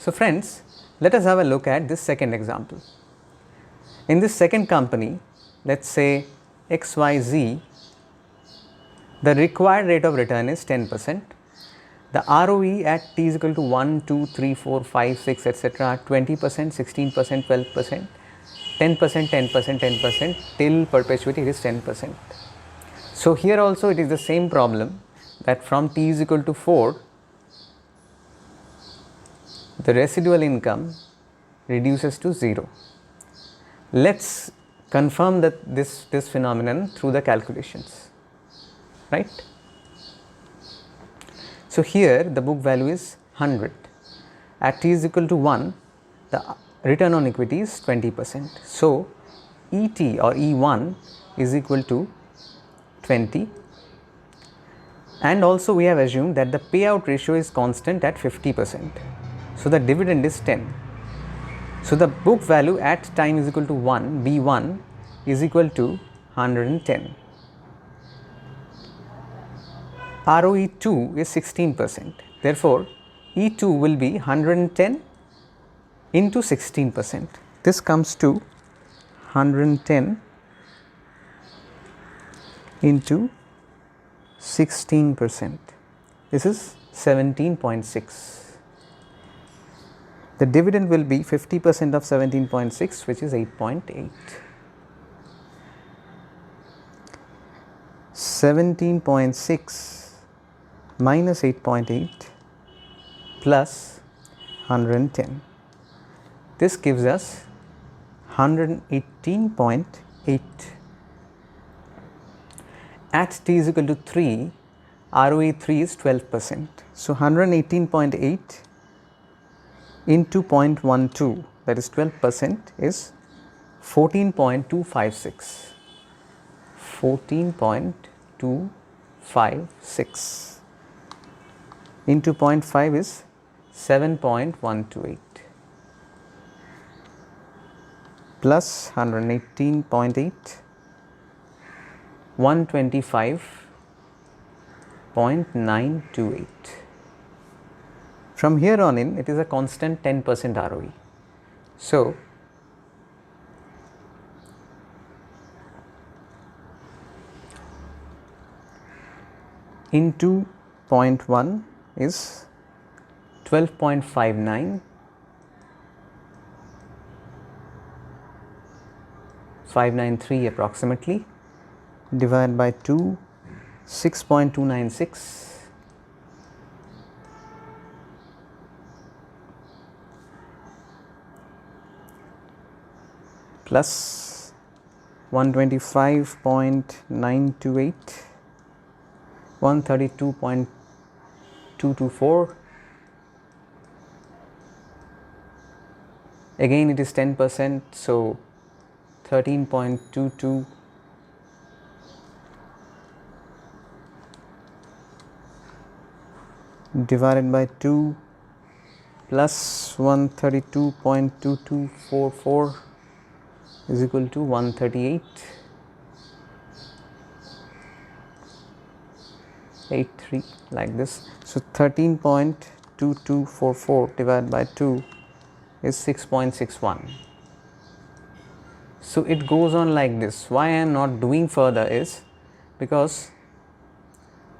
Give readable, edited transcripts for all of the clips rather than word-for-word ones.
So friends, let us have a look at this second example. In this second company, let's say XYZ, the required rate of return is 10%. The ROE at t is equal to 1, 2, 3, 4, 5, 6, etc. are 20%, 16%, 12%, 10%, 10%, 10% till perpetuity it is 10%. So here also it is the same problem, that from t is equal to 4, the residual income reduces to 0. Let's confirm that this phenomenon through the calculations, right? So here the book value is 100. At t is equal to 1, the return on equity is 20%. So ET or E1 is equal to 20, and also we have assumed that the payout ratio is constant at 50%. So the dividend is 10. So the book value at time is equal to 1, B1 is equal to 110. ROE2 is 16%. Therefore, E2 will be 110 into 16%. This comes to 110 into 16%. This is 17.6. The dividend will be 50% of 17.6, which is 8.8. 17.6 minus 8.8 plus 110. This gives us 118.8. At t is equal to 3, ROE3 is 12%. So 118.8 into 0.12, that is 12%, is 14.256. 14.256 into 0.5 is 7.128 plus 118.8, 125.928. From here on in, it is a constant 10% ROE. So into 0.1 is 12.59, 593 approximately, divided by 2, 6.296, plus 125.928, 132.224. Again it is 10%, so 13.22 divided by 2 plus 132.2244 is equal to 138.83, like this. So 13.2244 divided by 2 is 6.61. So it goes on like this. Why I am not doing further is because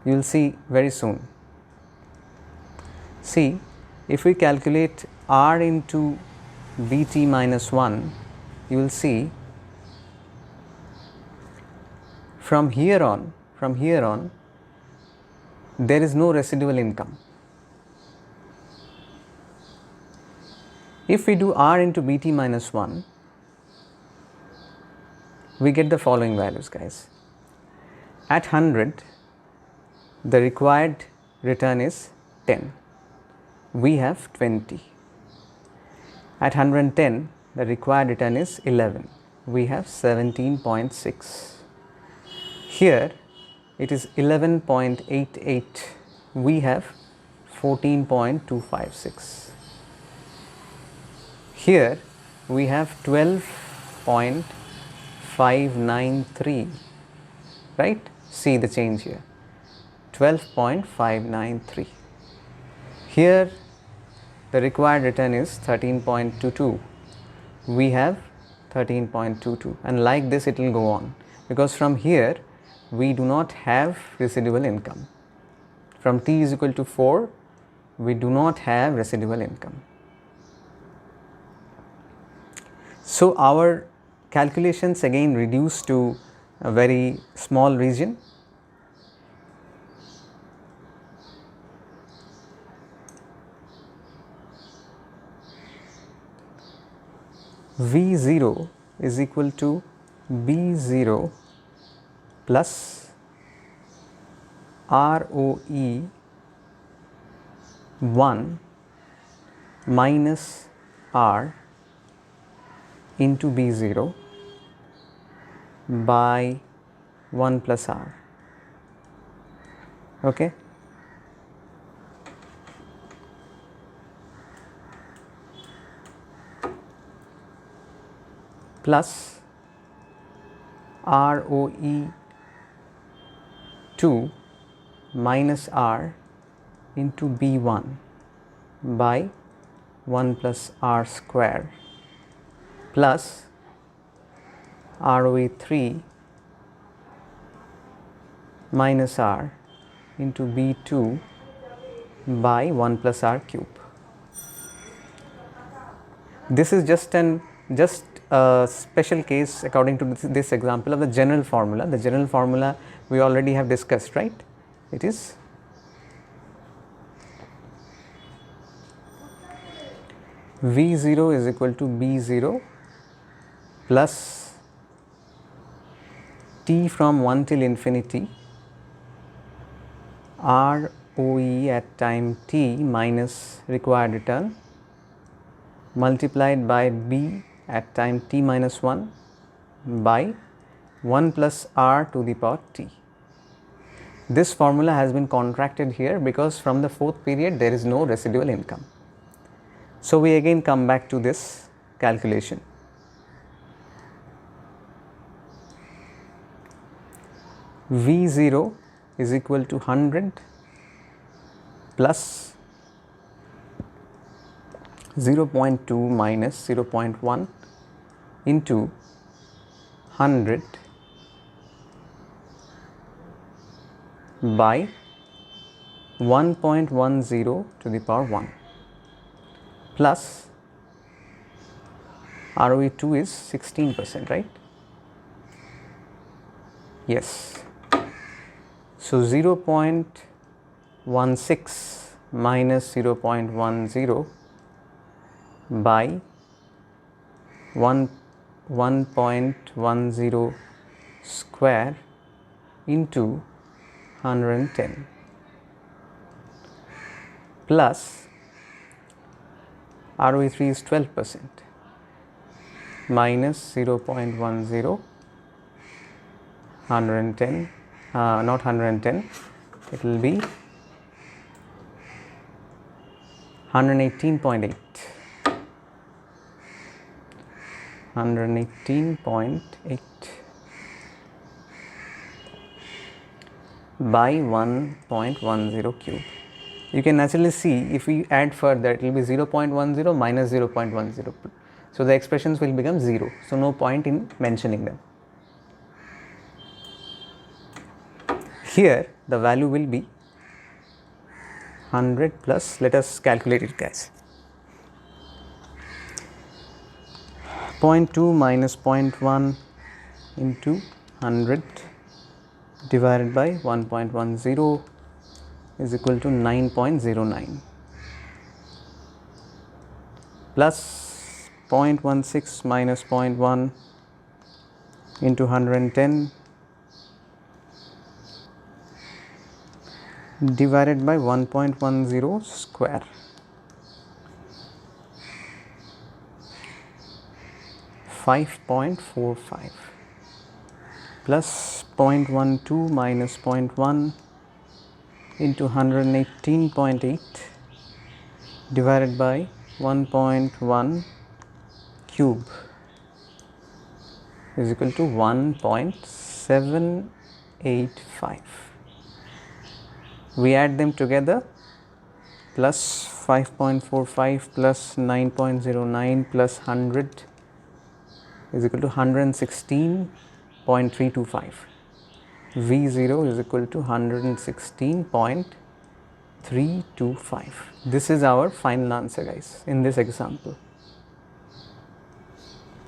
you will see very soon. See, if we calculate R into BT minus 1, you will see from here on there is no residual income. If we do R into BT minus 1, we get the following values, guys. At 100, the required return is 10. We have 20. At 110, the required return is 11. We have 17.6. Here it is 11.88. We have 14.256. Here we have 12.593, right? See the change here, 12.593. Here the required return is 13.22. We have 13.22, and like this it will go on, because from here we do not have residual income. From t is equal to 4, we do not have residual income. So our calculations again reduce to a very small region. V0 is equal to B0 plus ROE 1 minus R into B0 by 1 plus R. Okay. Plus ROE 2 minus R into B1 by 1 plus R square plus ROE 3 minus R into B2 by 1 plus R cube. This is just a special case according to this example of the general formula. The general formula we already have discussed, right? It is V0 is equal to B0 plus t from 1 till infinity ROE at time t minus required return multiplied by B at time t minus 1 by 1 plus R to the power t. This formula has been contracted here because from the fourth period there is no residual income. So we again come back to this calculation. V0 is equal to 100 plus 0.2 minus 0.1 into 100 by 1.10 to the power 1 plus ROE2 is 16%, right? Yes. So 0.16 minus 0.10 by 1.10 square into 110 plus ROE3 is 12% minus 0.10 110 not 110, it will be 118.8 by 1.10 cube. You can naturally see if we add further it will be 0.10 minus 0.10. So the expressions will become 0. So no point in mentioning them. Here the value will be 100 plus, let us calculate it guys. 0.2 minus 0.1 into 100 divided by 1.10 is equal to 9.09 plus 0.16 minus 0.1 into 110 divided by 1.10 square. .45 plus 0.12 minus 0.1 into 118.8 divided by 1.1 cube is equal to 1.785. We add them together, plus 5.45 plus 9.09 plus 100 is equal to 116.325. V0 is equal to 116.325. This is our final answer, guys, in this example.